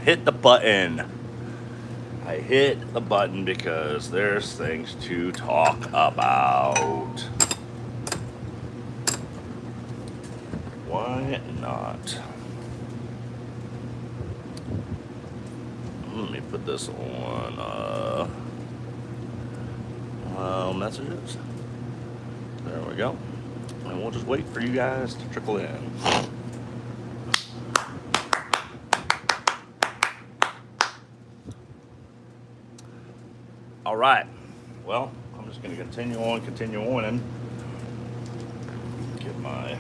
hit the button. I hit the button because there's things to talk about. Why not? Let me put this on messages. There we go. And we'll just wait for you guys to trickle in. All right. Well, I'm just going to continue on, and get my.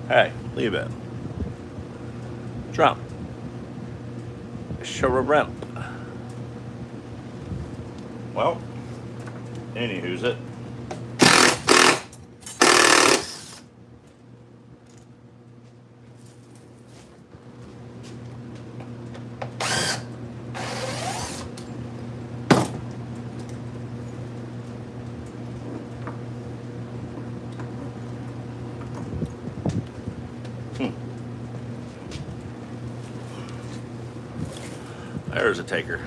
Hey, leave it. Trump. Shrimp. Well, anywho's it. There's a taker.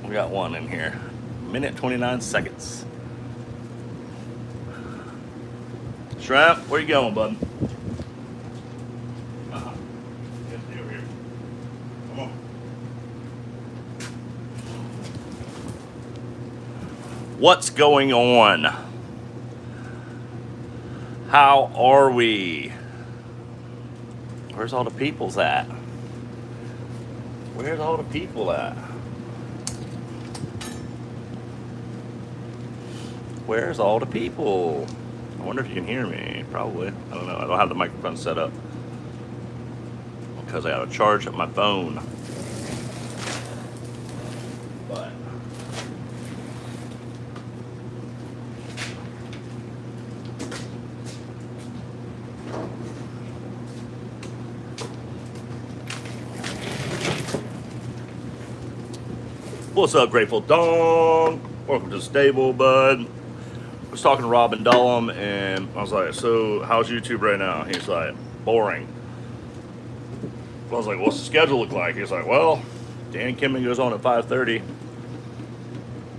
We got one in here. Minute 29 seconds. Shrimp, where you going, bud? Get over here. Come on. What's going on? How are we? Where's all the peoples at? Where's all the people at? Where's all the people? I wonder if you can hear me. Probably. I don't know. I don't have the microphone set up because I got to charge up my phone. But what's up, Grateful Dawn? Welcome to the stable, bud. I was talking to Robin Dullum, and I was like, so how's YouTube right now? He's like, boring. I was like, what's the schedule look like? He's like, well, Dan Kimman goes on at 5:30.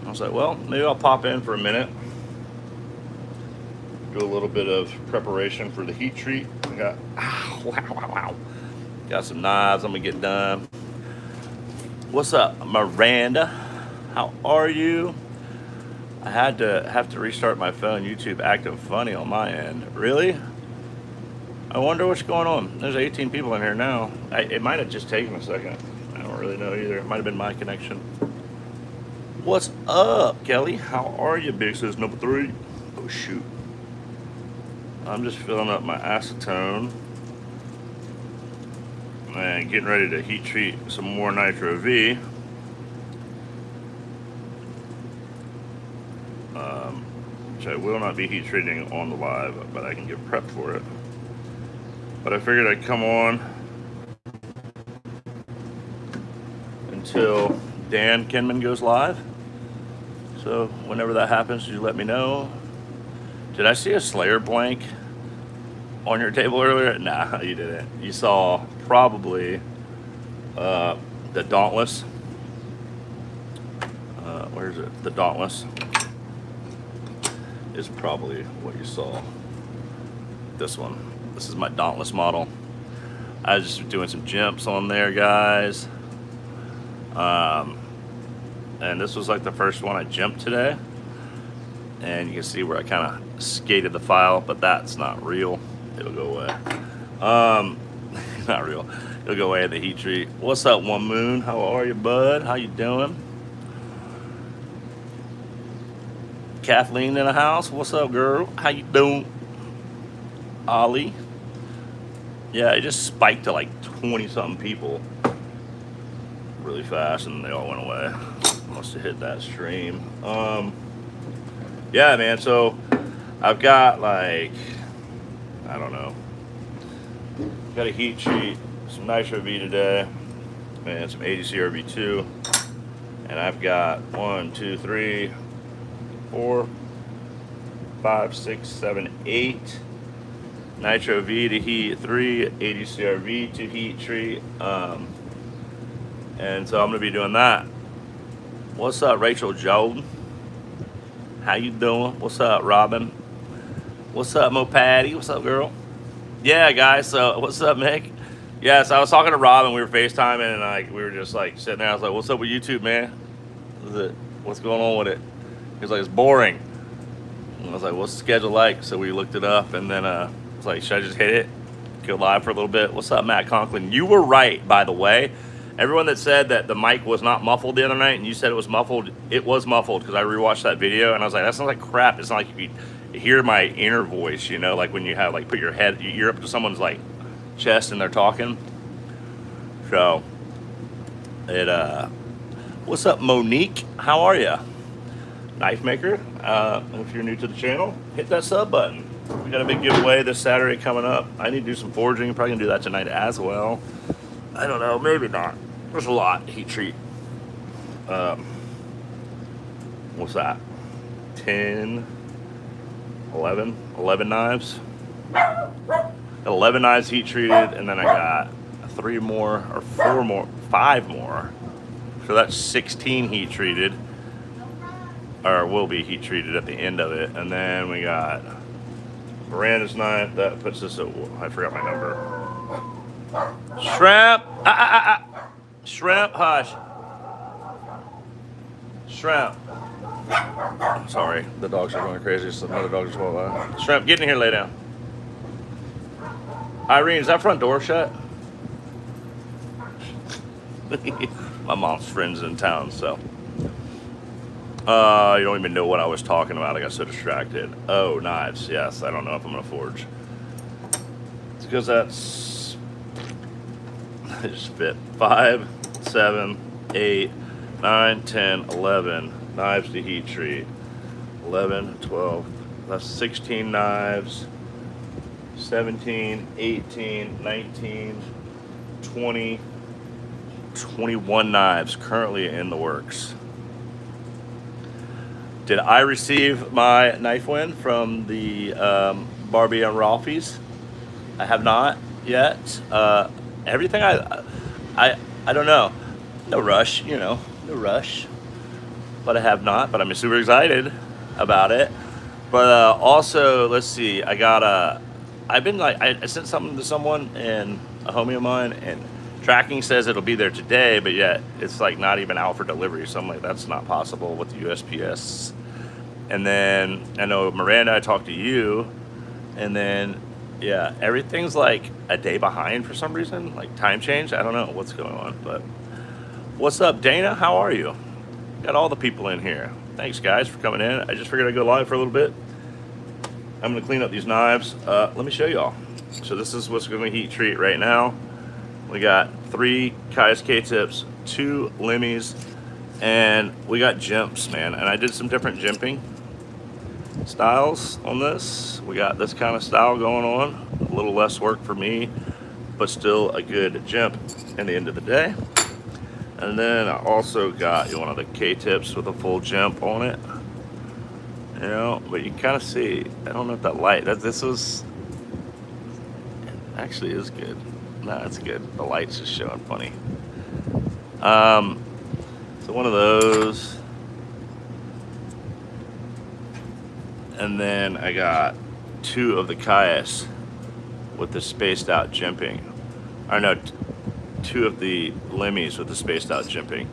I was like, well, maybe I'll pop in for a minute. Do a little bit of preparation for the heat treat. I got, wow. Got some knives I'm gonna get done. What's up, Miranda? How are you? I have to restart my phone. YouTube acting funny on my end. Really? I wonder what's going on. There's 18 people in here now. It might have just taken a second. I don't really know either. It might have been my connection. What's up, Kelly? How are you, Big Sis number 3? Oh, shoot. I'm just filling up my acetone and getting ready to heat treat some more Nitro V. Which I will not be heat treating on the live, but I can get prepped for it. But I figured I'd come on until Dan Kinman goes live. So whenever that happens, you let me know. Did I see a Slayer blank on your table earlier? Nah, you didn't. You saw probably the Dauntless. Where is it? The Dauntless is probably what you saw. This one. This is my Dauntless model. I was just doing some jumps on there, guys. And this was like the first one I jumped today. And you can see where I kind of skated the file, but that's not real. It'll go away. Not real. It'll go away at the heat treat. What's up, One Moon? How are you, bud? How you doing? Kathleen in the house. What's up, girl? How you doing? Ollie. Yeah, it just spiked to like 20-something people really fast, and they all went away. Must have hit that stream. Yeah, man. So I've got like, I don't know. Got a heat treat, some Nitro V today, and some ADC RV2, and I've got 1, 2, 3, 4, 5, 6, 7, 8 Nitro V to heat 3, 80 CRV to heat treat. And so I'm gonna be doing that. What's up, Rachel Jordan? How you doing? What's up, Robin? What's up, Mo Patty? What's up, girl? Yeah, guys. So what's up, Mick? Yes, I was talking to Robin. We were FaceTiming, and like we were just like sitting there. I was like, "What's up with YouTube, man? What's going on with it?" He was like, "It's boring." And I was like, "What's the schedule like?" So we looked it up, and then I was like, "Should I just hit it? Go live for a little bit?" What's up, Matt Conklin? You were right, by the way. Everyone that said that the mic was not muffled the other night, and you said it was muffled because I rewatched that video, and I was like, "That sounds like crap." It's not like you could hear my inner voice, you know, like when you have like put your ear up to someone's like chest and they're talking. So what's up, Monique? How are you? Knife maker. If you're new to the channel, hit that sub button. We got a big giveaway this Saturday coming up. I need to do some foraging. Probably gonna do that tonight as well. I don't know, maybe not. There's a lot heat treat. What's that? 10, 11 knives. Got 11 knives heat treated, and then I got 5 more. So that's 16 heat treated, or will be heat treated at the end of it. And then we got Miranda's knife. That puts us at, I forgot my number. Shrimp. Shrimp, hush. Shrimp. Sorry, the dogs are going crazy. Some other dogs as well. Shrimp, get in here, lay down. Irene, is that front door shut? My mom's friends in town, so. You don't even know what I was talking about. I got so distracted. Oh, knives. Yes, I don't know if I'm gonna forge. It's because that's. I just fit 5, 7, 8, 9, 10, 11 knives to heat treat. 11, 12. That's 16 knives. 17, 18, 19, 20, 21 knives currently in the works. Did I receive my knife win from the Barbie and Ralphie's? I have not yet. Everything I don't know. No rush, you know, no rush. But I have not. But I'm super excited about it. But also, let's see. I've been like, I sent something to someone and a homie of mine, and tracking says it'll be there today, but yet it's like not even out for delivery. So I'm like, that's not possible with the USPS. And then I know Miranda, I talked to you, and then yeah, everything's like a day behind for some reason, like time change. I don't know what's going on, but what's up, Dana? How are you? Got all the people in here. Thanks, guys, for coming in. I just figured I'd go live for a little bit. I'm gonna clean up these knives. Let me show y'all. So this is what's gonna heat treat right now. We got 3 Kai's K-tips, 2 Lemmies, and we got jimps, man. And I did some different jimping styles on this. We got this kind of style going on. A little less work for me, but still a good jimp in the end of the day. And then I also got one of the K-tips with a full jimp on it. You know, but you can kind of see, I don't know if that light, this was, actually is good. No, it's good. The light's just showing funny. So one of those. And then I got 2 of the Kai's with the spaced out jimping. Or no, 2 of the Lemmies with the spaced out jimping.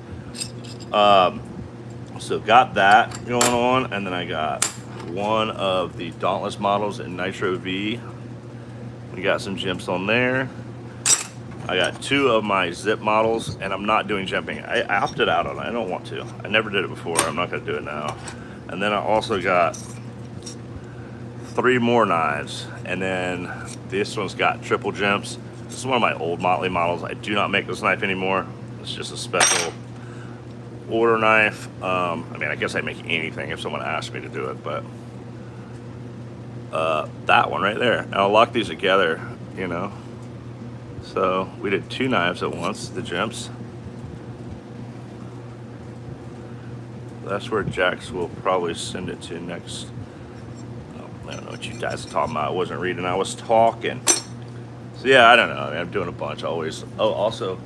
So got that going on, and then I got 1 of the Dauntless models in Nitro V. We got some jimps on there. I got 2 of my Zip models, and I'm not doing jimping. I opted out on it. I don't want to. I never did it before. I'm not going to do it now. And then I also got 3 more knives, and then this one's got triple jimps. This is one of my old Motley models. I do not make this knife anymore. It's just a special order knife. I mean, I guess I'd make anything if someone asked me to do it, but that one right there. And I'll lock these together, you know. So we did 2 knives at once, the jimps. That's where Jax will probably send it to next. I don't know what you guys are talking about. I wasn't reading, I was talking. So yeah, I don't know. I mean, I'm doing a bunch always. Oh, also,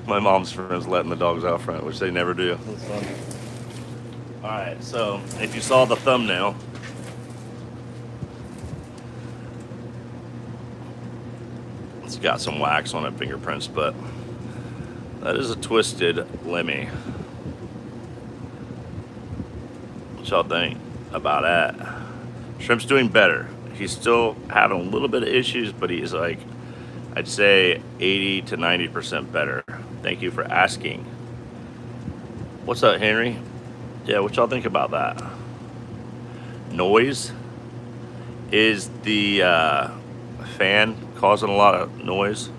my mom's friends letting the dogs out front, which they never do. That's fun. All right, so if you saw the thumbnail, it's got some wax on it, fingerprints, but that is a twisted Lemmy. What y'all think about that? Shrimp's doing better. He's still having a little bit of issues, but he's like, I'd say 80 to 90% better. Thank you for asking. What's up, Henry? Yeah, what y'all think about that? Noise? Is the fan causing a lot of noise?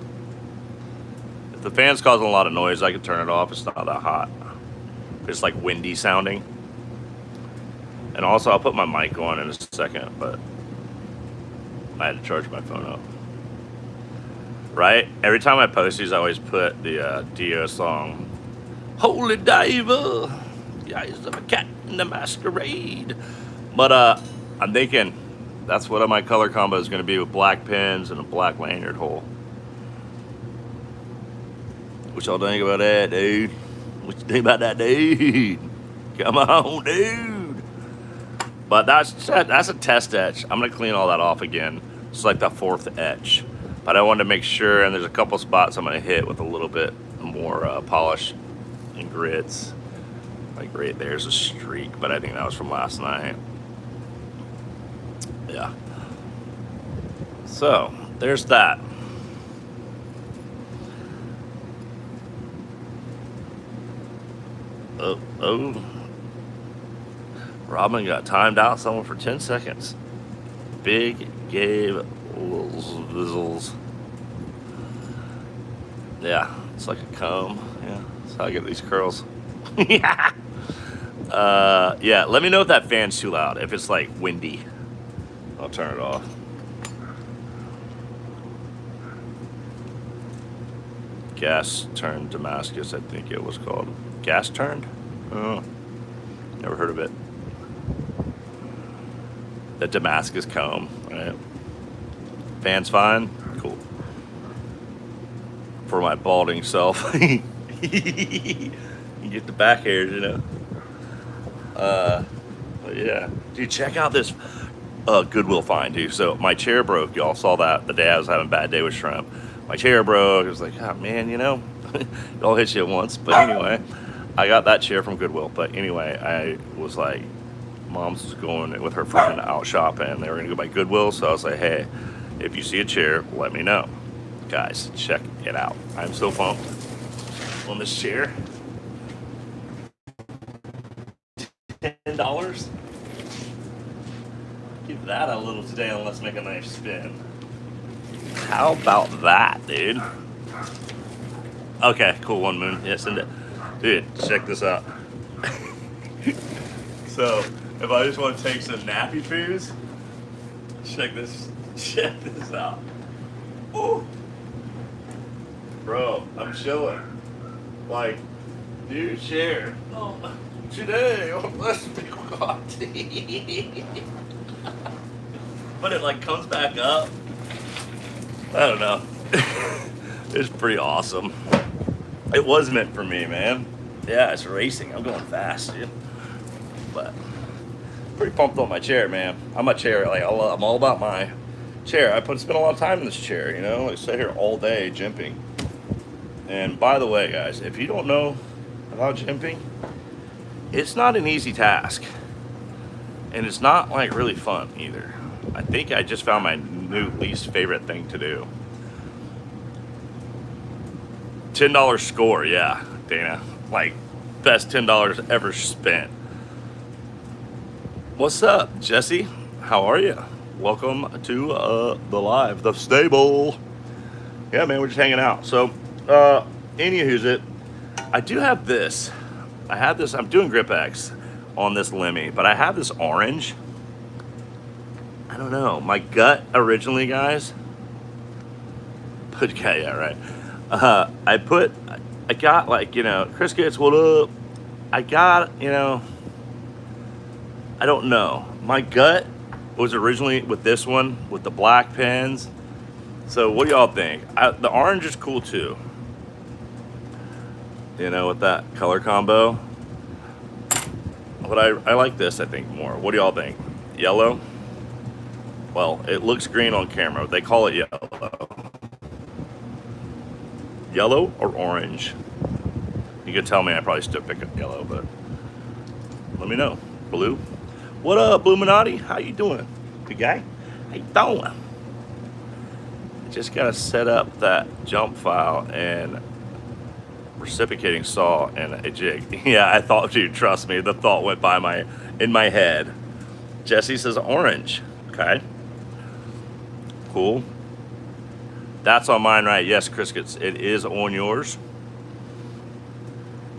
If the fan's causing a lot of noise, I can turn it off. It's not that hot. It's like windy sounding. And also, I'll put my mic on in a second, but I had to charge my phone up. Right? Every time I post these, I always put the Dio song, Holy Diver, the eyes of a cat in the masquerade. But I'm thinking that's what my color combo is going to be with black pins and a black lanyard hole. What y'all think about that, dude? What you think about that, dude? Come on, dude. But that's a test etch. I'm going to clean all that off again. It's like the fourth etch. But I wanted to make sure, and there's a couple spots I'm going to hit with a little bit more polish and grits. Like right there's a streak, but I think that was from last night. Yeah. So, there's that. Oh. Robin got timed out someone for 10 seconds. Big Gabe Vizzles. Yeah, it's like a comb. Yeah, that's how I get these curls. Yeah. Yeah, let me know if that fan's too loud. If it's like windy, I'll turn it off. Gas turned Damascus, I think it was called. Gas turned? Oh, never heard of it. The Damascus comb, right? Fan's fine? Cool. For my balding self. You get the back hairs, you know. But yeah. Dude, check out this Goodwill find, dude. So my chair broke. Y'all saw that the day I was having a bad day with shrimp. My chair broke. I was like, oh man, you know, it all hits you at once. But anyway, I got that chair from Goodwill. But anyway, I was like, Mom's was going with her friend out shopping. They were gonna go by Goodwill. So I was like, hey, if you see a chair, let me know. Guys, check it out. I'm so pumped on this chair. $10. Give that a little today and let's make a nice spin. How about that, dude? Okay, cool, One Moon. Yeah, send it. Dude, check this out. So, if I just want to take some nappy poos, check this out. Ooh. Bro, I'm chilling. Like, new chair. Oh, today, let's be coffee. But it like comes back up. I don't know. It's pretty awesome. It was meant for me, man. Yeah, it's racing. I'm going fast, dude. But pretty pumped on my chair, man. I'm a chair. Like I'm all about my chair. I spend a lot of time in this chair. You know, I sit here all day jimping. And by the way, guys, if you don't know about jimping, it's not an easy task, and it's not like really fun either. I think I just found my new least favorite thing to do. $10 score, yeah, Dana. Like, best $10 ever spent. What's up, Jesse? How are you? Welcome to the live, the stable. Yeah, man, we're just hanging out. So, anywho's it, I do have this. I have this, I'm doing Grip X on this Lemmy, but I have this orange. I don't know. My gut originally, guys. Okay, yeah, right. I got like, you know, Chris Gates, what up? I I don't know. My gut was originally with this one with the black pens. So what do y'all think? The orange is cool too. You know, with that color combo. But I like this, I think, more. What do y'all think? Yellow? Well, it looks green on camera. They call it yellow. Yellow or orange? You can tell me I probably still pick up yellow, but let me know. Blue? What up, Bluminati? How you doing? Good guy? How you doing? Just gotta set up that jump file and reciprocating saw and a jig. Yeah, I thought, dude, trust me, the thought went by in my head. Jesse says orange. Okay. Cool. That's on mine, right? Yes, Criskets, it is on yours.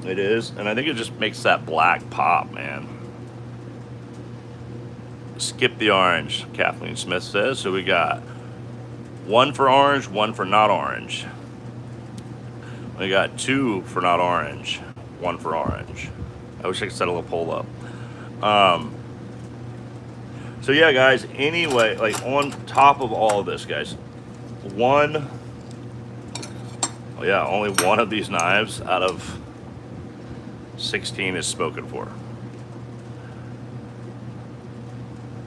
It is, and I think it just makes that black pop, man. Skip the orange, Kathleen Smith says. So we got one for orange, one for not orange. We got two for not orange, one for orange. I wish I could set a little poll up. So yeah, guys, anyway, like on top of all of this, guys, only one of these knives out of 16 is spoken for.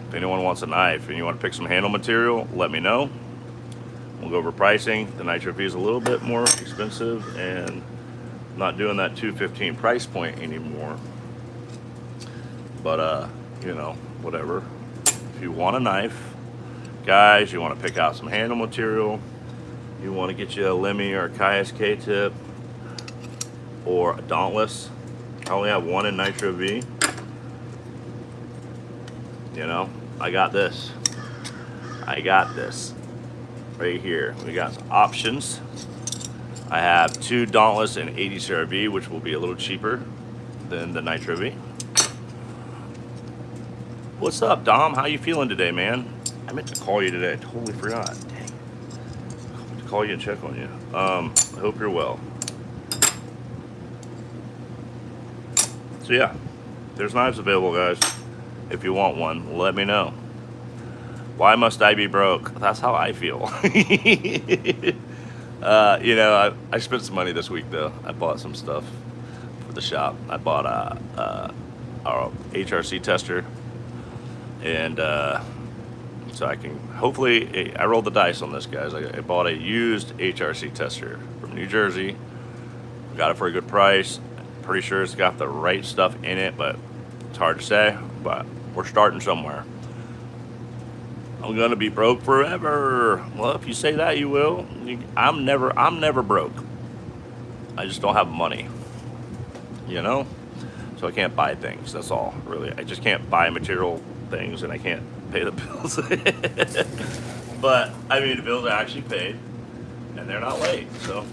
If anyone wants a knife and you want to pick some handle material, let me know. We'll go over pricing. The Nitro V is a little bit more expensive and not doing that $215 price point anymore. But, you know, whatever. If you want a knife, guys, you want to pick out some handle material, you want to get you a Lemmy or a KSK tip or a Dauntless. I only have one in Nitro V. You know, I got this. Right here. We got some options. I have two Dauntless and 80 CRV, which will be a little cheaper than the Nitro V. What's up, Dom? How you feeling today, man? I meant to call you today. I totally forgot. Dang. I meant to call you and check on you. I hope you're well. So yeah, there's knives available, guys. If you want one, let me know. Why must I be broke? That's how I feel. You know, I spent some money this week, though. I bought some stuff for the shop. I bought our HRC tester. And so I can, hopefully, I rolled the dice on this, guys. I bought a used HRC tester from New Jersey. Got it for a good price. Pretty sure it's got the right stuff in it, but it's hard to say. But we're starting somewhere. I'm gonna be broke forever. Well, if you say that, you will. I'm never broke. I just don't have money, you know? So I can't buy things, that's all, really. I just can't buy material things and I can't pay the bills. But, I mean, the bills are actually paid and they're not late, so.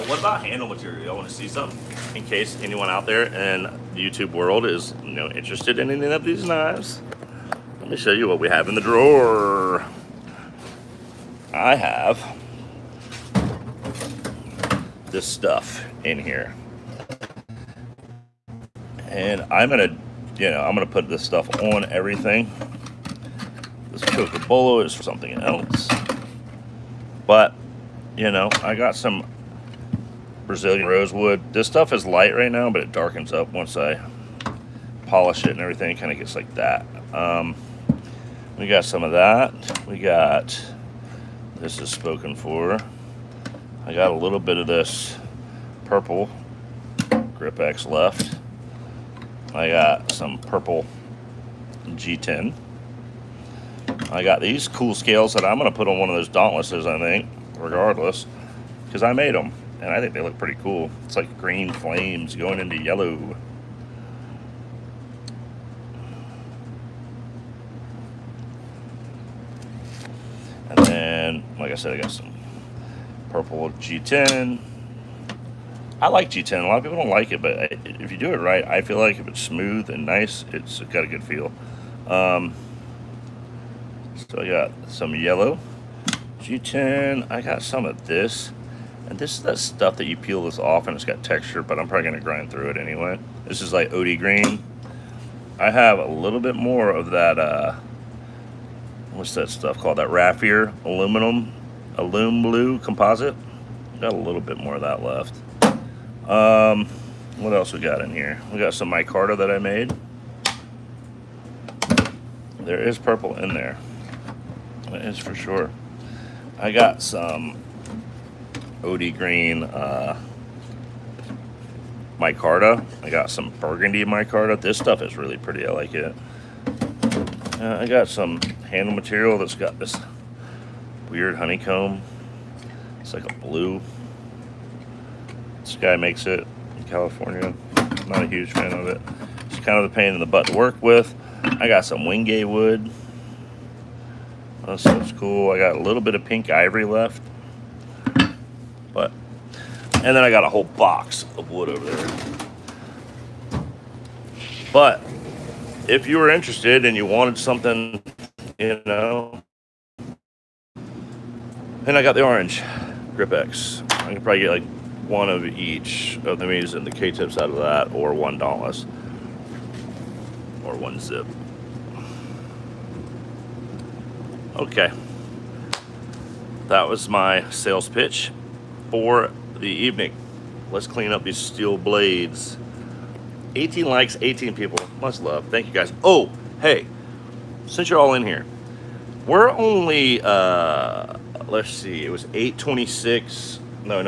What about handle material? I want to see something in case anyone out there in the YouTube world is, you know, interested in any of these knives. Let me show you what we have in the drawer. I have this stuff in here. And I'm gonna put this stuff on everything. This Chocobolo is for something else. But, you know, I got some Brazilian rosewood. This stuff is light right now, but it darkens up once I polish it and everything. It kind of gets like that. We got some of that. We got, this is spoken for. I got a little bit of this purple Grip X left. I got some purple G10. I got these cool scales that I'm going to put on one of those Dauntlesses, I think, regardless, because I made them, and I think they look pretty cool. It's like green flames going into yellow. And then, like I said, I got some purple G10. I like G10. A lot of people don't like it, but if you do it right, I feel like if it's smooth and nice, it's got a good feel. So I got some yellow G10. I got some of this. And this is that stuff that you peel this off and it's got texture, but I'm probably going to grind through it anyway. This is like OD green. I have a little bit more of that, what's that stuff called? That Raffier Alume Blue composite. Got a little bit more of that left. What else we got in here? We got some micarta that I made. There is purple in there. That is for sure. I got some OD green micarta. I got some burgundy micarta. This stuff is really pretty. I like it. I got some handle material that's got this weird honeycomb. It's like a blue. This guy makes it in California. Not a huge fan of it. It's kind of a pain in the butt to work with. I got some Wingate wood. That stuff's cool. I got a little bit of pink ivory left. And then I got a whole box of wood over there. But if you were interested and you wanted something, and I got the orange Grip X. I can probably get like one of each of them using the K-tips out of that, or one Dauntless, or one zip. Okay. That was my sales pitch for the evening. Let's clean up these steel blades. 18 likes, 18 people. Much love. Thank you guys. Oh, hey, since you're all in here, we're only let's see, it was 826. No.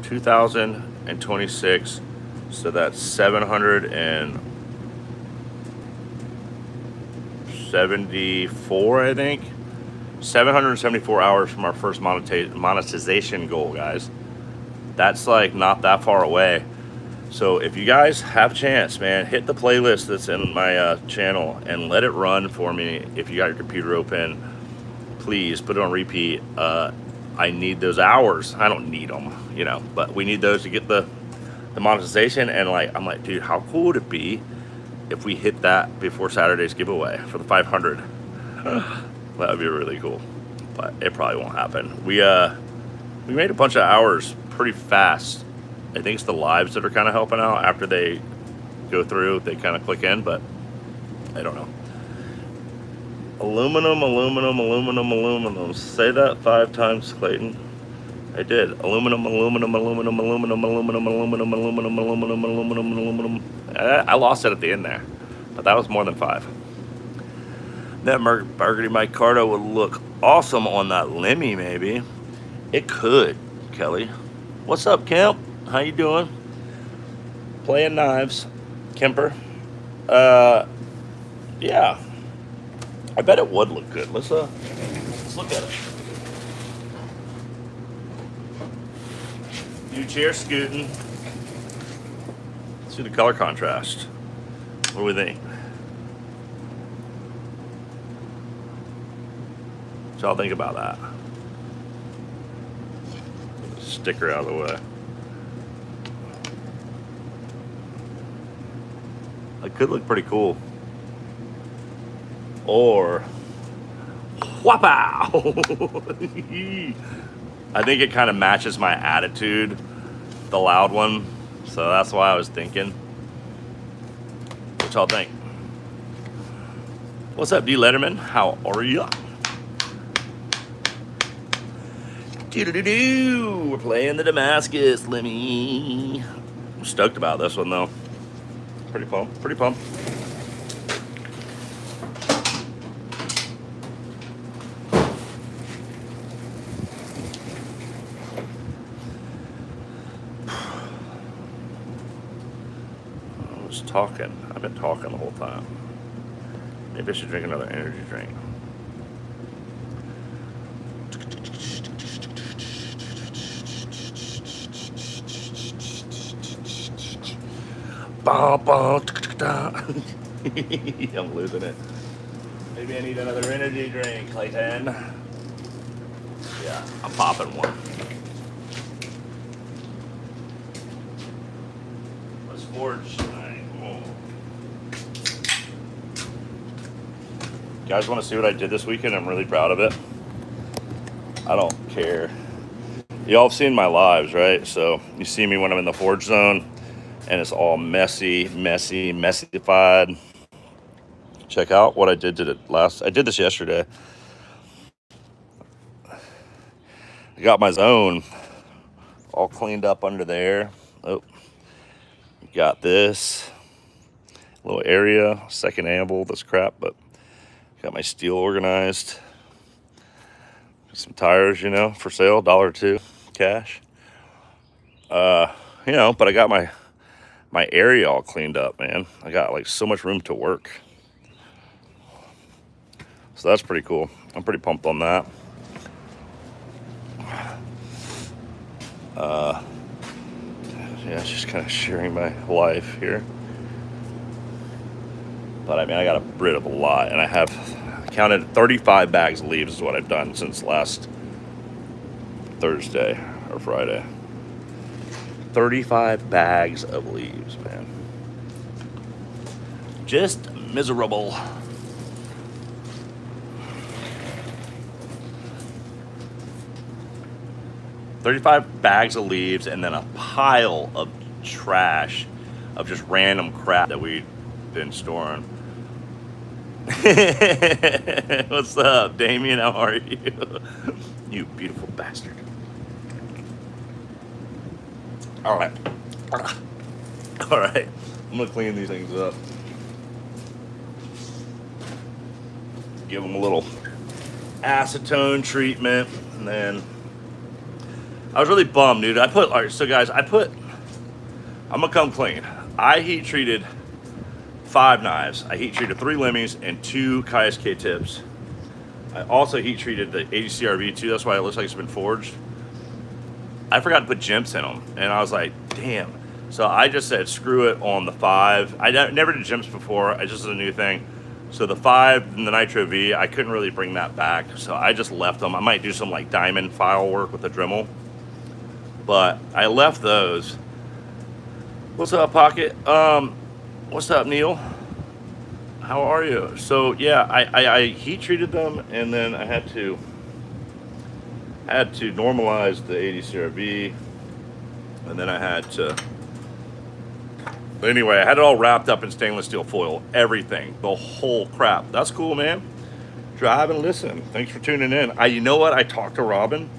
2026. So that's 774, I think. 774 hours from our first monetization goal, guys. That's like not that far away. So if you guys have a chance, man, hit the playlist that's in my channel and let it run for me. If you got your computer open, please put it on repeat. I need those hours. I don't need them, but we need those to get the monetization. And I'm like, dude, how cool would it be if we hit that before Saturday's giveaway for the 500? That would be really cool, but it probably won't happen. We made a bunch of hours pretty fast. I think it's the lives that are kind of helping out. After they go through, they kind of click in, but I don't know. Aluminum. Say that 5 times, Clayton. I did. Aluminum. I lost it at the end there, but that was more than 5. That burgundy micarta would look awesome on that Lemmy, maybe. It could, Kelly. What's up, Kemp? How you doing? Playing knives, Kemper. Yeah. I bet it would look good. Let's look at it. New chair scooting. Let's see the color contrast. What do we think? What y'all think about that? Sticker out of the way. It could look pretty cool. Or whapow! I think it kind of matches my attitude, the loud one. So that's why I was thinking. What y'all think? What's up, D. Letterman? How are ya? Doo-doo-doo-doo. We're playing the Damascus, Lemmy. I'm stoked about this one, though. Pretty pumped. I've been talking the whole time. Maybe I should drink another energy drink. I'm losing it. Maybe I need another energy drink, Clayton. Yeah, I'm popping one. Let's forge tonight. Oh. You guys want to see what I did this weekend? I'm really proud of it. I don't care. Y'all have seen my lives, right? So you see me when I'm in the forge zone. and it's all messified. Check out what I did to it last. I did this yesterday. I got my zone all cleaned up under there. Oh, got this little area, second amble, this crap, but got my steel organized. Some tires, for sale, $1 or $2 cash. But I got my area all cleaned up, man. I got like so much room to work. So that's pretty cool. I'm pretty pumped on that. Yeah, it's just kind of sharing my life here. But I mean, I got rid of a lot, and I counted 35 bags of leaves is what I've done since last Thursday or Friday. 35 bags of leaves, man. Just miserable. $35 bags of leaves and then a pile of trash of just random crap that we've been storing. What's up, Damien? How are you? You beautiful bastard. All right. All right. I'm going to clean these things up. Give them a little acetone treatment. And then I was really bummed, dude. I'm going to come clean. I heat treated 5 knives. I heat treated 3 Lemmies and 2 KSK tips. I also heat treated the ADCRV too. That's why it looks like it's been forged. I forgot to put jimps in them, and I was like, damn. So I just said, screw it on the 5. I never did jimps before. I just did a new thing. So the 5 and the Nitro V, I couldn't really bring that back. So I just left them. I might do some like diamond file work with the Dremel. But I left those. What's up, Pocket? What's up, Neil? How are you? So yeah, I heat treated them, and then I had to normalize the ADCRV, and then I had to. But anyway, I had it all wrapped up in stainless steel foil, everything, the whole crap. That's cool, man. Drive and listen. Thanks for tuning in. You know what? I talked to Robin,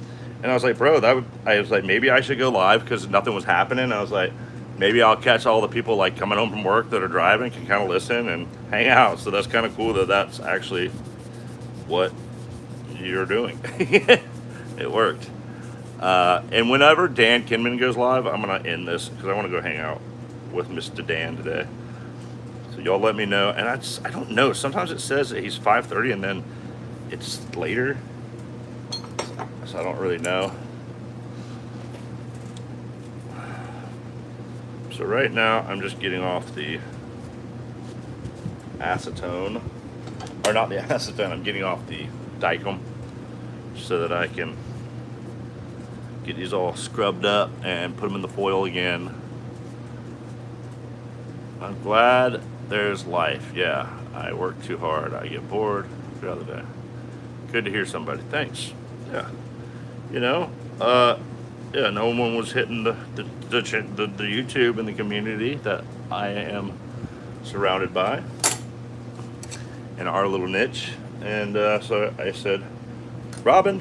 and I was like, bro, I was like, maybe I should go live because nothing was happening. I was like, maybe I'll catch all the people like coming home from work that are driving, can kind of listen and hang out. So that's kind of cool that that's actually what you're doing. It worked. And whenever Dan Kinman goes live, I'm going to end this because I want to go hang out with Mr. Dan today. So y'all let me know. And I don't know. Sometimes it says that he's 5:30 and then it's later. So I don't really know. So right now I'm just getting off the acetone. Or not the acetone, I'm getting off the Dykem so that I can get these all scrubbed up and put them in the foil again. I'm glad there's life. Yeah, I work too hard. I get bored throughout the day. Good to hear somebody. Thanks. Yeah. Yeah, no one was hitting the YouTube and the community that I am surrounded by in our little niche. And so I said, Robin,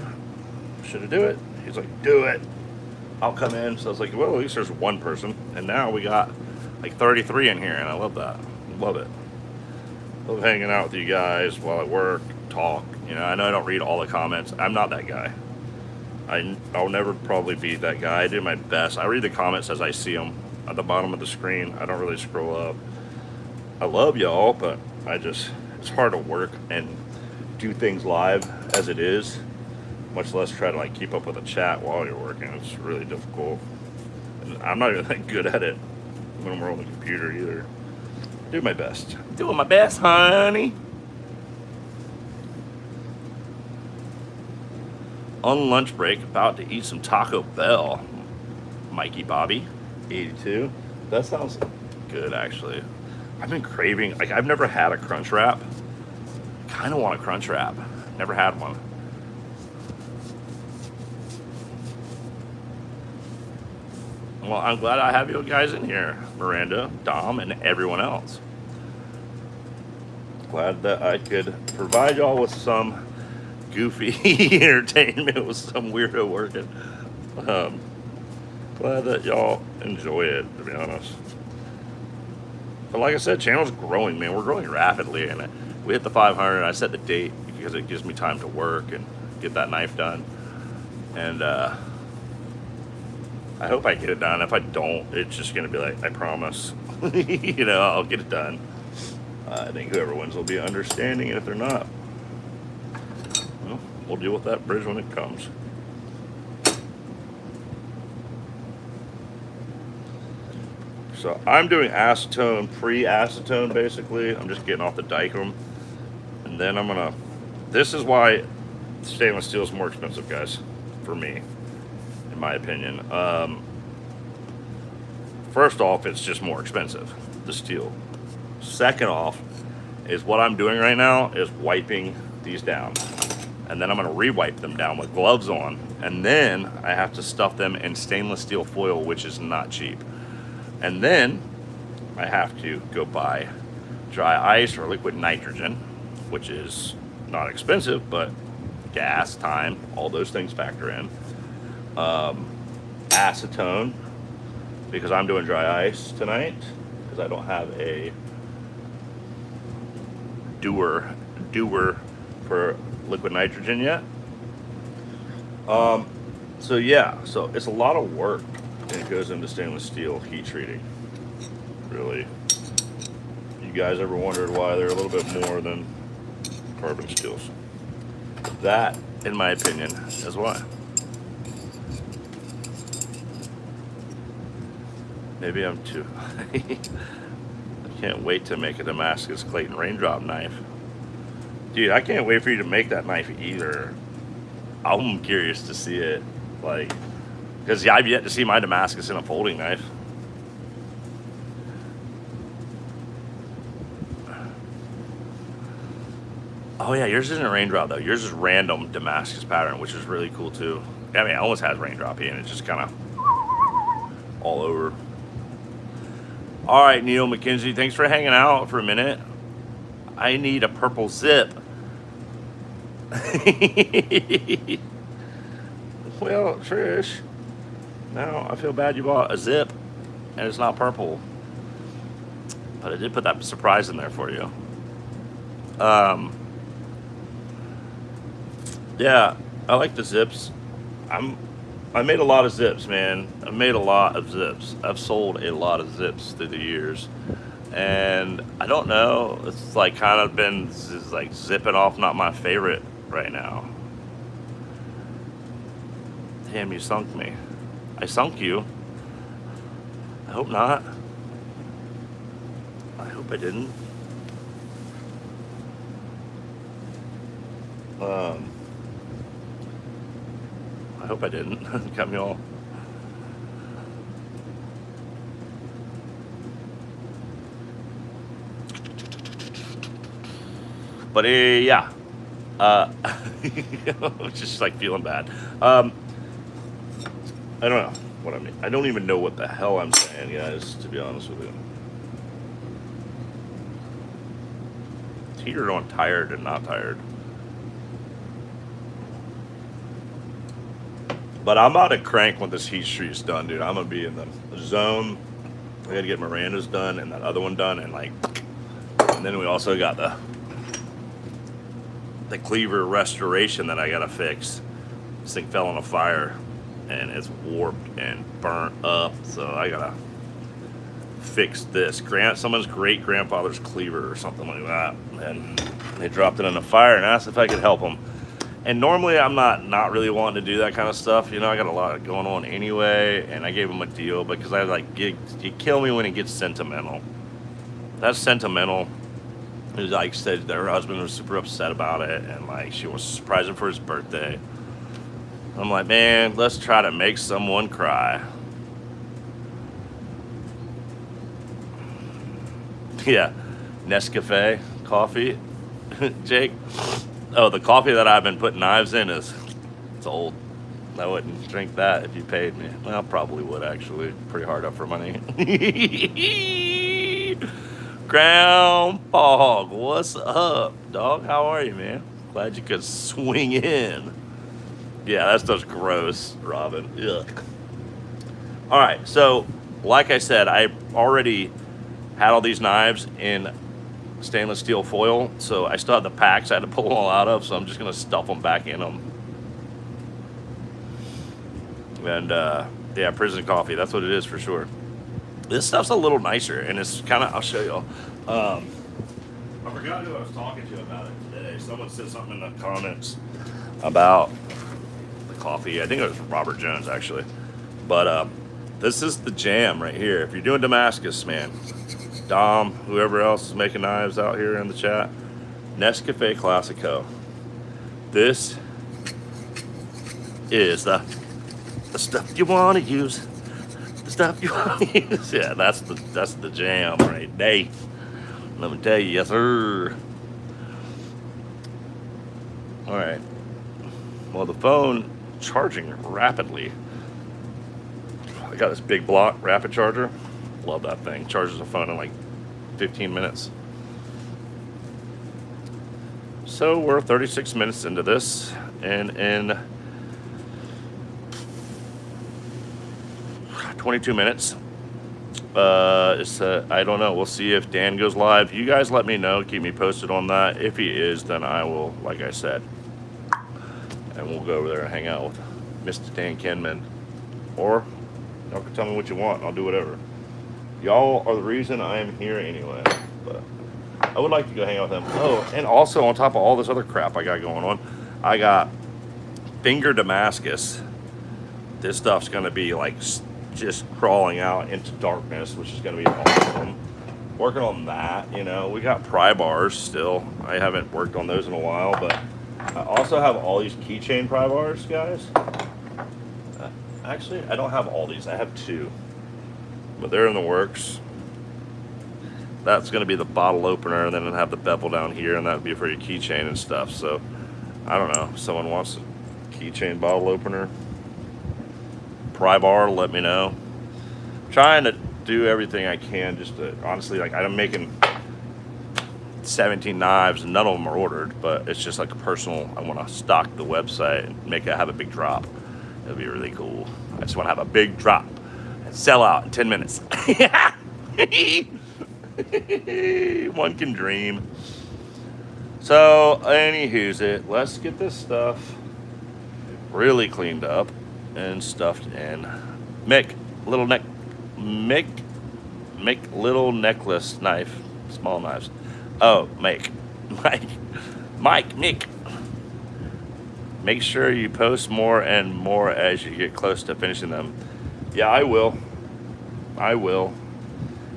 should I do it? He's like, do it. I'll come in. So I was like, well, at least there's one person. And now we got like 33 in here, and I love that. Love it. Love hanging out with you guys while I work, talk. I know I don't read all the comments. I'm not that guy. I'll never probably be that guy. I do my best. I read the comments as I see them at the bottom of the screen. I don't really scroll up. I love y'all, but it's hard to work and do things live as it is, much less try to like keep up with a chat while you're working. It's really difficult. And I'm not even that good at it when we're on the computer either. Do my best. Doing my best, honey. On lunch break, about to eat some Taco Bell. Mikey Bobby, 82. That sounds good, actually. I've been craving, like, I've never had a Crunch Wrap. Kind of want a Crunch Wrap. Never had one. Well, I'm glad I have you guys in here, Miranda, Dom, and everyone else. Glad that I could provide y'all with some goofy entertainment with some weirdo working. Um, Glad that y'all enjoy it, to be honest. But like I said, channel's growing, man. We're growing rapidly, and we hit the 500. I set the date because it gives me time to work and get that knife done. And I hope I get it done. If I don't, it's just gonna be like, I promise. I'll get it done. I think whoever wins will be understanding, and if they're not, well, we'll deal with that bridge when it comes. So I'm doing acetone, pre-acetone basically. I'm just getting off the dichrome. And then this is why stainless steel is more expensive, guys, for me, in my opinion. First off, it's just more expensive, the steel. Second off, is what I'm doing right now is wiping these down. And then I'm gonna re-wipe them down with gloves on. And then I have to stuff them in stainless steel foil, which is not cheap. And then I have to go buy dry ice or liquid nitrogen, which is not expensive, but gas, time, all those things factor in. Acetone, because I'm doing dry ice tonight, because I don't have a doer for liquid nitrogen yet. So it's a lot of work, and it goes into stainless steel heat treating. Really, you guys ever wondered why they're a little bit more than carbon steels? That, in my opinion, is why. Maybe I'm too. I can't wait to make a Damascus Clayton raindrop knife. Dude, I can't wait for you to make that knife either. I'm curious to see it, because I've yet to see my Damascus in a folding knife. Oh yeah, yours isn't a raindrop though. Yours is random Damascus pattern, which is really cool too. I mean, it almost has raindrop in it, just kind of all over. All right, Neil McKenzie, thanks for hanging out for a minute. I need a purple zip. Well, Trish, now I feel bad you bought a zip and it's not purple. But I did put that surprise in there for you. Yeah, I like the zips. I made a lot of zips, man. I made a lot of zips. I've sold a lot of zips through the years. And I don't know, it's kind of been zipping off, not my favorite right now. Damn, you sunk me. I sunk you. I hope not. I hope I didn't. I hope I didn't. Got me all. But yeah, just feeling bad. I don't know what I mean. I don't even know what the hell I'm saying, guys, to be honest with you. Teetered on tired and not tired. But I'm about to crank when this heat streak's done, dude. I'm gonna be in the zone. I gotta get Miranda's done and that other one done, and then we also got the cleaver restoration that I gotta fix. This thing fell on a fire and it's warped and burnt up, so I gotta fix this. Someone's great grandfather's cleaver or something like that, and they dropped it in a fire and asked if I could help them. And normally I'm not really wanting to do that kind of stuff. I got a lot going on anyway, and I gave them a deal because I you kill me when it gets sentimental. That's sentimental. It was said that her husband was super upset about it, and she was surprising for his birthday. I'm like, man, let's try to make someone cry. Yeah, Nescafe coffee, Jake. Oh, the coffee that I've been putting knives in it's old. I wouldn't drink that if you paid me. Well, probably would actually. Pretty hard up for money. Groundhog, what's up, dog? How are you, man? Glad you could swing in. Yeah, that stuff's gross, Robin. Ugh. All right, so like I said, I already had all these knives in stainless steel foil, so I still have the packs I had to pull them all out of, so I'm just gonna stuff them back in them. And yeah, prison coffee, that's what it is for sure. This stuff's a little nicer, and it's kind of, I'll show y'all. I forgot who I was talking to about it today. Someone said something in the comments about the coffee. I think it was Robert Jones, actually. But this is the jam right here. If you're doing Damascus, man, Dom, whoever else is making knives out here in the chat, Nescafe Classico. This is the stuff you want to use. The stuff you want to use. Yeah, that's the jam right there. Let me tell you, yes sir. All right. Well, the phone charging rapidly. I got this big block rapid charger. Love that thing. Charges the phone in like 15 minutes. So we're 36 minutes into this, and in 22 minutes, I don't know. We'll see if Dan goes live. You guys let me know. Keep me posted on that. If he is, then I will, like I said, and we'll go over there and hang out with Mr. Dan Kenman. Or y'all can tell me what you want, and I'll do whatever. Y'all are the reason I am here anyway. But I would like to go hang out with them. Oh, and also on top of all this other crap I got going on, I got Finger Damascus. This stuff's going to be like just crawling out into darkness, which is going to be awesome. Working on that, you know. We got pry bars still. I haven't worked on those in a while, but I also have all these keychain pry bars, guys. Actually, I don't have all these. I have 2, but they're in the works. That's going to be the bottle opener, and then it'll have the bevel down here, and that would be for your keychain and stuff. So, I don't know. If someone wants a keychain bottle opener, pry bar, let me know. Trying to do everything I can just to, honestly, like I'm making 17 knives and none of them are ordered, but it's just like a personal, I want to stock the website and make it have a big drop. That'd be really cool. I just want to have a big drop and sell out in 10 minutes. One can dream. So, anywho's it, let's get this stuff really cleaned up and stuffed in. Make little necklace knife, small knives. Oh, Mike, Nick. Make sure you post more and more as you get close to finishing them. Yeah, I will.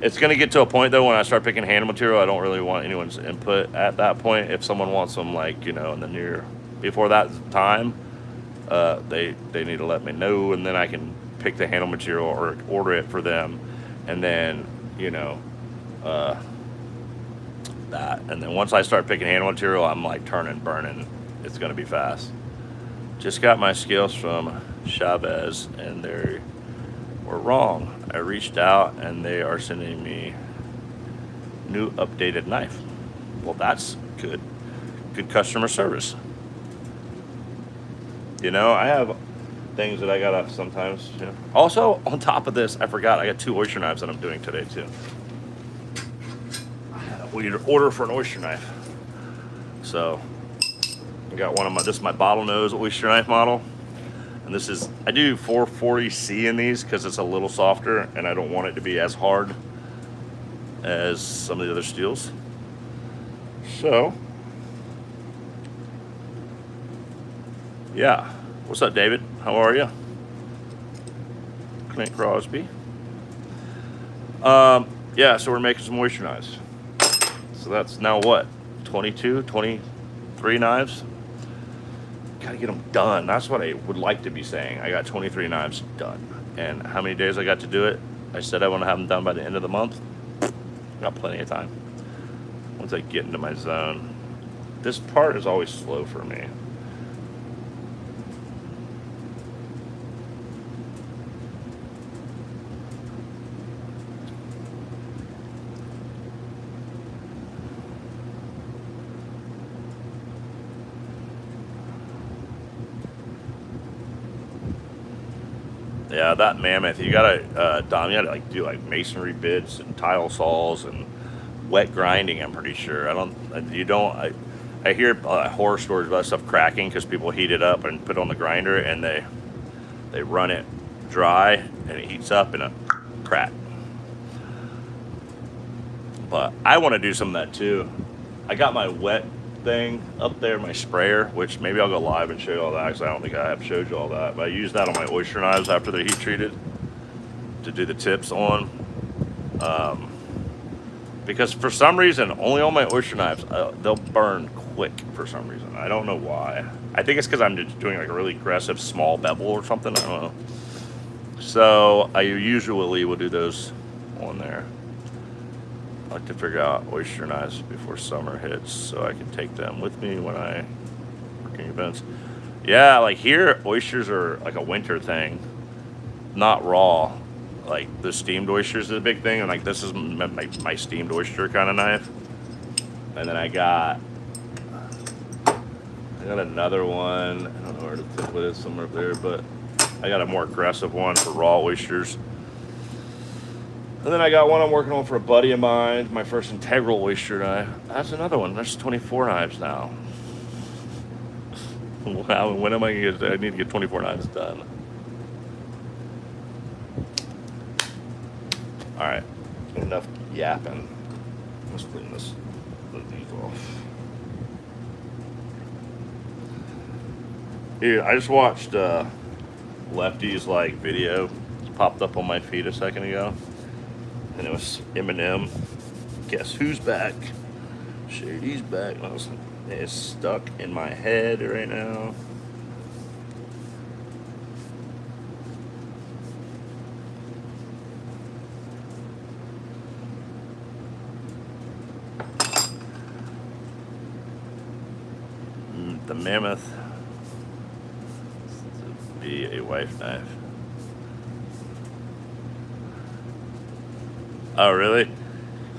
It's gonna get to a point though when I start picking handle material, I don't really want anyone's input at that point. If someone wants them, like, you know, in the near, before that time, they need to let me know, and then I can pick the handle material or order it for them, and then, you know, that. And then once I start picking handle material, I'm like turning, burning. It's gonna be fast. Just got my scales from Chavez, and they were wrong. I reached out, and they are sending me new updated knife. Well, that's good. Good customer service. You know, I have things that I gotta sometimes, you know. Also, on top of this, I forgot I got 2 oyster knives that I'm doing today too. We need to order for an oyster knife. So I got one of my, this is my bottlenose oyster knife model. And this is, I do 440C in these because it's a little softer and I don't want it to be as hard as some of the other steels. So, yeah. What's up, David? How are you? Clint Crosby. Yeah, so we're making some oyster knives. So that's now what? 22, 23 knives? Gotta get them done. That's what I would like to be saying. I got 23 knives done. And how many days I got to do it? I said I want to have them done by the end of the month. Got plenty of time. Once I get into my zone. This part is always slow for me. Yeah, that mammoth. You gotta, Dom. You gotta like do like masonry bits and tile saws and wet grinding. I'm pretty sure. I don't. You don't. I hear horror stories about stuff cracking because people heat it up and put it on the grinder and they run it dry and it heats up and it crack. But I want to do some of that too. I got my wet thing up there, my sprayer, which maybe I'll go live and show you all that because I don't think I have showed you all that. But I use that on my oyster knives after they're heat treated to do the tips on. Because for some reason, only on my oyster knives, they'll burn quick for some reason. I don't know why. I think it's because I'm just doing like a really aggressive small bevel or something. I don't know. So I usually will do those on there. I like to figure out oyster knives before summer hits so I can take them with me when I working events. Yeah, like here, oysters are like a winter thing, not raw. Like the steamed oysters is a big thing, and like this is my steamed oyster kind of knife. And then I got another one. I don't know where the template is, somewhere up there, but I got a more aggressive one for raw oysters. And then I got one I'm working on for a buddy of mine, my first integral oyster knife. That's another one. There's 24 knives now. Wow, when am I gonna get? I need to get 24 knives done. All right, enough yapping. Let's clean these off. Here, I just watched Lefty's like video. It popped up on my feed a second ago, and it was Eminem. Guess who's back? Shady's back. It's stuck in my head right now. The mammoth to be a wife knife. Oh, really?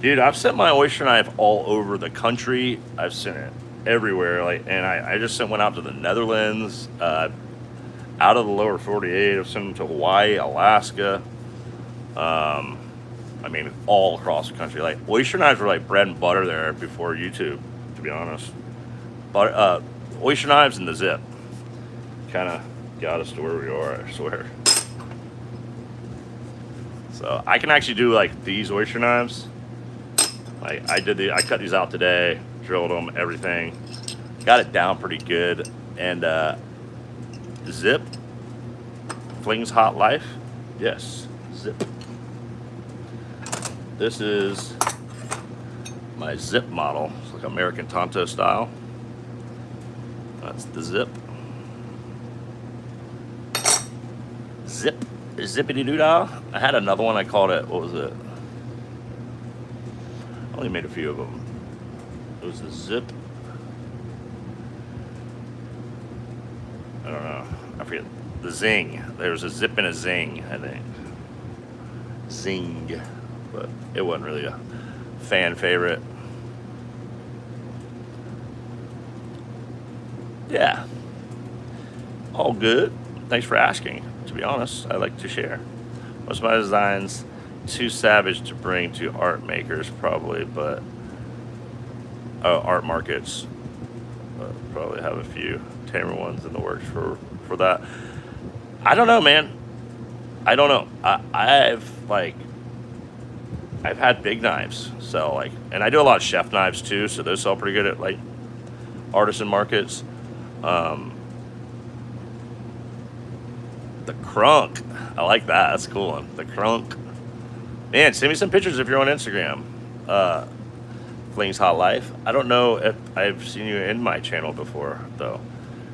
Dude, I've sent my oyster knife all over the country. I've sent it everywhere. And I just sent one out to the Netherlands, out of the lower 48. I've sent them to Hawaii, Alaska. I mean, all across the country. Like, oyster knives were like bread and butter there before YouTube, to be honest. But oyster knives and the zip kind of got us to where we are, I swear. So I can actually do like these oyster knives. Like I cut these out today, drilled them, everything. Got it down pretty good. And Zip, Flings Hot Life. Yes, Zip. This is my Zip model. It's like American Tonto style. That's the Zip. Zip. Zippity doo dah. I had another one. I called it, what was it? I only made a few of them. It was the Zip. I don't know. I forget. The Zing. There was a Zip and a Zing, I think. Zing. But it wasn't really a fan favorite. Yeah. All good. Thanks for asking. To be honest, I like to share. Most of my designs too savage to bring to art makers, probably, but art markets. But probably have a few tamer ones in the works for that. I don't know, man. I don't know. I've had big knives, so like, and I do a lot of chef knives too, so those sell pretty good at like artisan markets. The Crunk, I like that. That's a cool one. The Crunk. Man, send me some pictures if you're on Instagram. Flings Hot Life. I don't know if I've seen you in my channel before, though.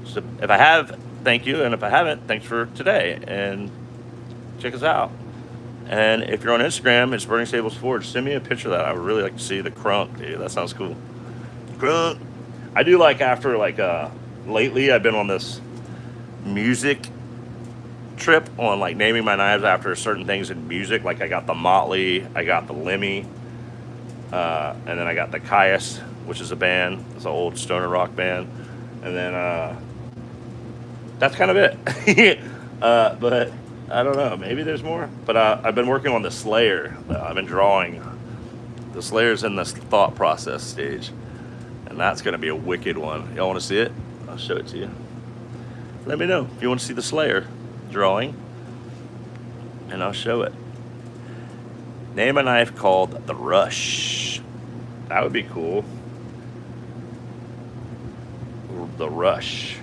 So if I have, thank you. And if I haven't, thanks for today. And check us out. And if you're on Instagram, it's Burning Stables Forge. Send me a picture of that. I would really like to see the Crunk, dude. That sounds cool. Crunk. I do like after, like, lately I've been on this music trip on like naming my knives after certain things in music. Like I got the Motley, I got the Lemmy, and then I got the Caius, which is a band. It's an old stoner rock band. And then that's kind of it. But I don't know. Maybe there's more. But I've been working on the Slayer. I've been drawing. The Slayer's in this thought process stage. And that's going to be a wicked one. Y'all want to see it? I'll show it to you. Let me know if you want to see the Slayer drawing. And I'll show it. Name a knife called the Rush. That would be cool. The Rush.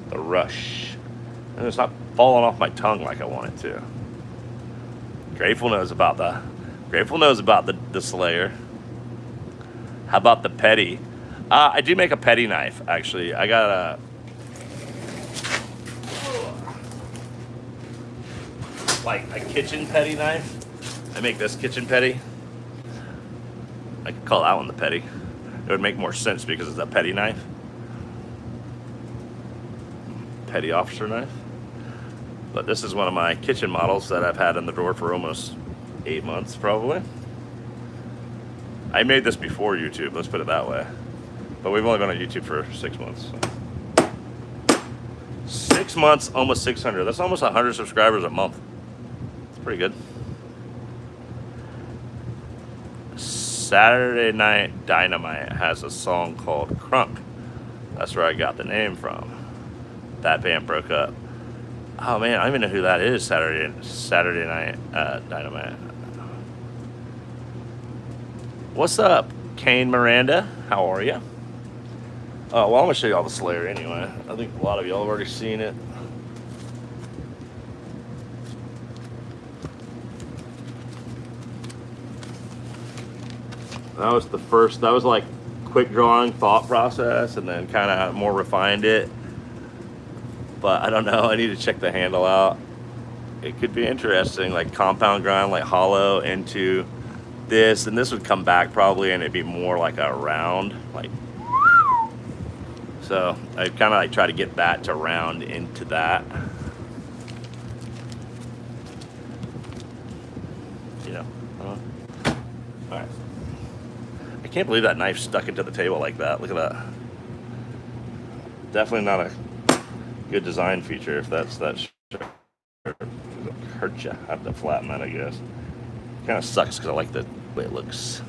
The Rush. And it's not falling off my tongue like I want it to. Grateful knows about the Slayer. How about the Petty? I do make a Petty knife, actually. I got a kitchen Petty knife. I make this kitchen Petty. I could call that one the Petty. It would make more sense because it's a Petty knife. Petty officer knife. But this is one of my kitchen models that I've had in the drawer for almost 8 months, probably. I made this before YouTube, let's put it that way. But we've only been on YouTube for 6 months. So. 6 months, almost 600. That's almost 100 subscribers a month. It's pretty good. Saturday Night Dynamite has a song called Crunk. That's where I got the name from. That band broke up. Oh man, I don't even know who that is. Saturday Night Dynamite. What's up, Kane Miranda? How are you? Well, I'm gonna show you all the Slayer anyway. I think a lot of y'all have already seen it. That was the first. That was like quick drawing thought process, and then kind of more refined it. But I don't know. I need to check the handle out. It could be interesting, like compound grind, like hollow into this, and this would come back probably, and it'd be more like a round, like. So I kind of like try to get that to round into that. You know. All right. I can't believe that knife stuck into the table like that. Look at that. Definitely not a good design feature if that's that. It'll hurt you. I have to flatten that, I guess. Kind of sucks because I like the way it looks.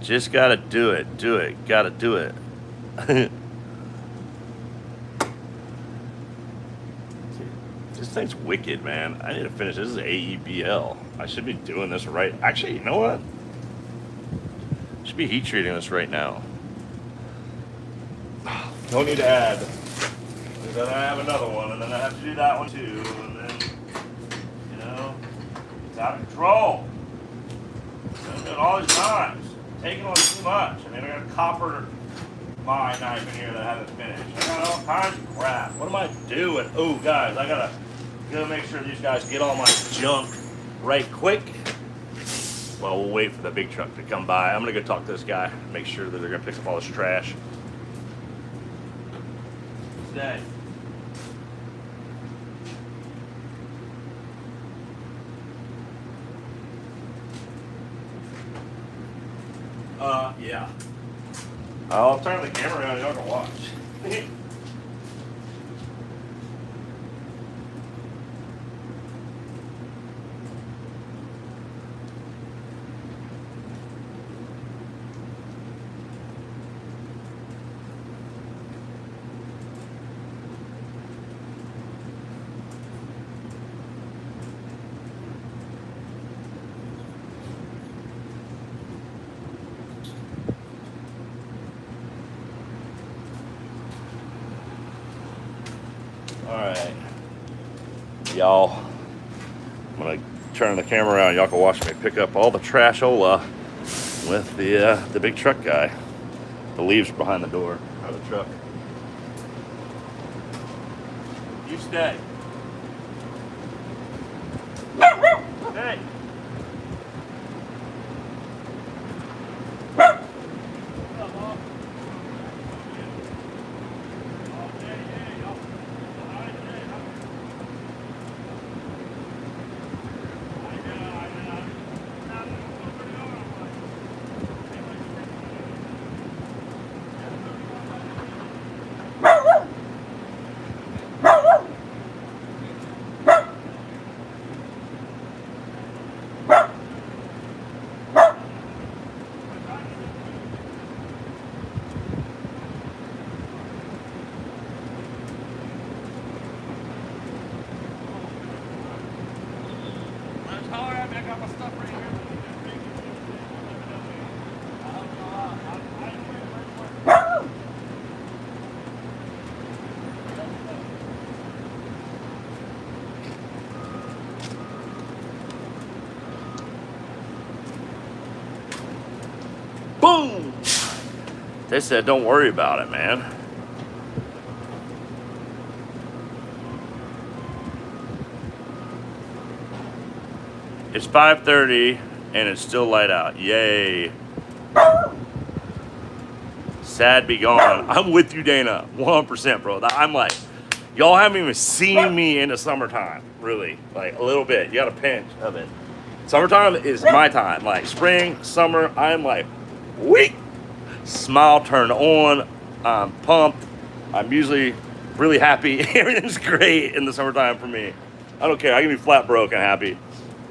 Just gotta do it. Do it. Gotta do it. This thing's wicked, man. I need to finish. This is AEBL. I should be doing this right. Actually, you know what? I should be heat treating this right now. Don't need to add. Then I have another one, and then I have to do that one too, and then, you know, it's out of control. I'm doing all these knives. Taking on too much. I mean, I got a copper my knife in here that I haven't finished. I got all kinds of crap. What am I doing? Oh, guys, I gotta make sure these guys get all my junk right quick. Well, we'll wait for the big truck to come by. I'm gonna go talk to this guy, make sure that they're gonna pick up all this trash. Stay. Yeah. I'll turn the camera around and y'all can watch. Alright, y'all, I'm going to turn the camera around. Y'all can watch me pick up all the trashola with the big truck guy. The leaves are behind the door of the truck. You stay. Hey. Boom! They said, don't worry about it, man. It's 5:30 and it's still light out. Yay. Sad be gone. I'm with you, Dana. 100%, bro. I'm like, y'all haven't even seen me in the summertime, really. Like, a little bit. You got a pinch of it. Summertime is my time. Like, spring, summer, I'm like, weak. Smile turned on. I'm pumped. I'm usually really happy. Everything's great in the summertime for me. I don't care. I can be flat broke and happy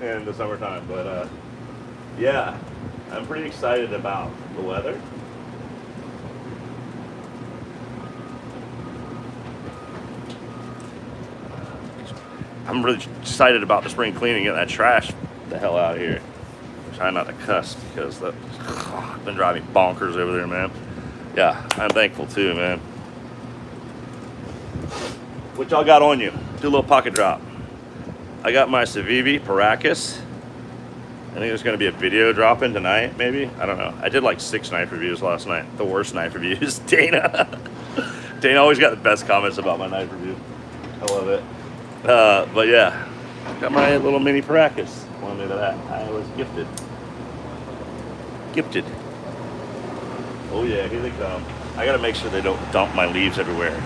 in the summertime. But, yeah, I'm pretty excited about the weather. I'm really excited about the spring cleaning, getting that trash the hell out of here. Trying not to cuss because that's been driving me bonkers over there, man. Yeah, I'm thankful too, man. What y'all got on you? Do a little pocket drop. I got my Civivi Paracas. I think there's going to be a video dropping tonight, maybe. I don't know. I did like 6 knife reviews last night. The worst knife reviews. Dana. Dana always got the best comments about my knife review. I love it. But yeah, got my little mini Paracas. One of that I was gifted. Gifted. Oh yeah, here they come. I gotta make sure they don't dump my leaves everywhere.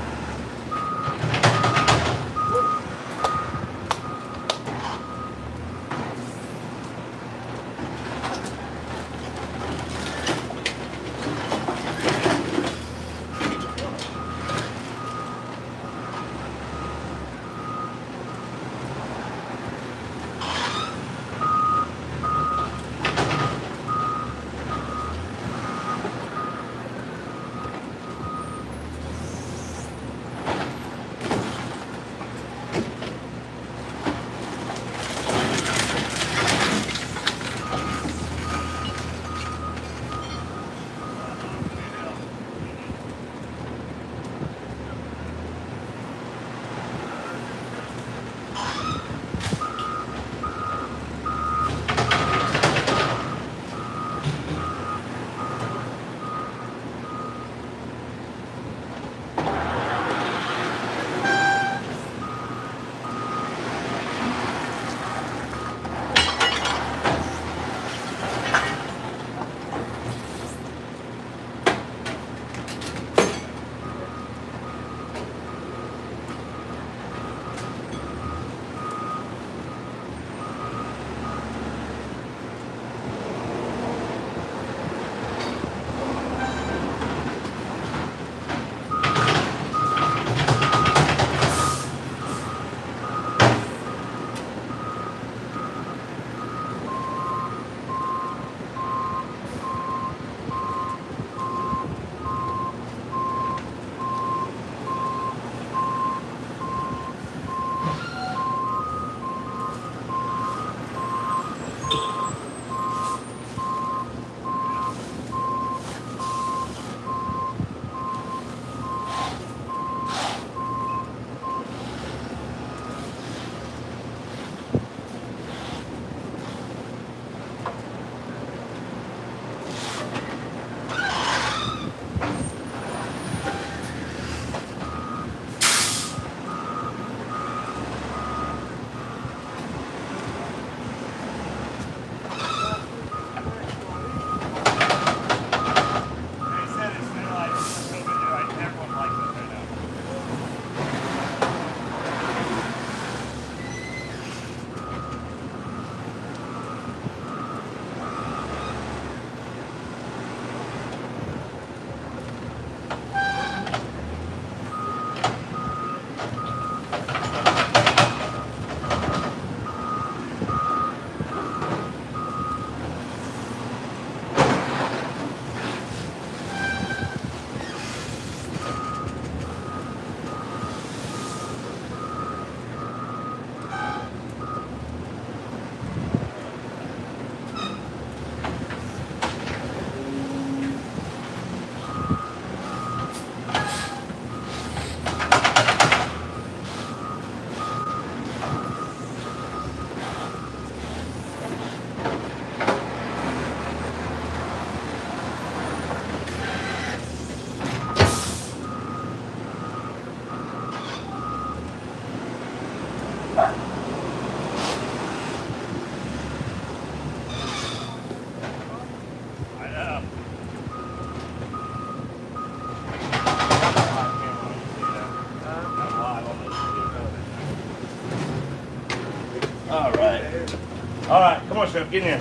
All right, come on, Chef, get in here.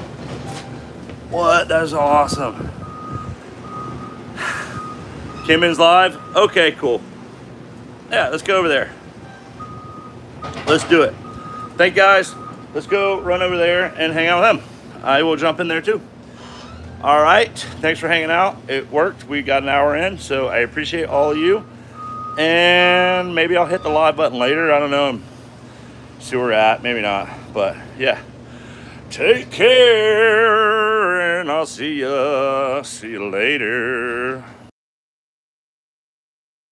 What? That's awesome. Kim In's live? Okay, cool. Yeah, let's go over there. Let's do it. Thank you guys. Let's go run over there and hang out with them. I will jump in there too. All right, thanks for hanging out. It worked. We got an hour in, so I appreciate all of you. And maybe I'll hit the live button later. I don't know. See where we're at. Maybe not. But yeah. Take care, and I'll see you later.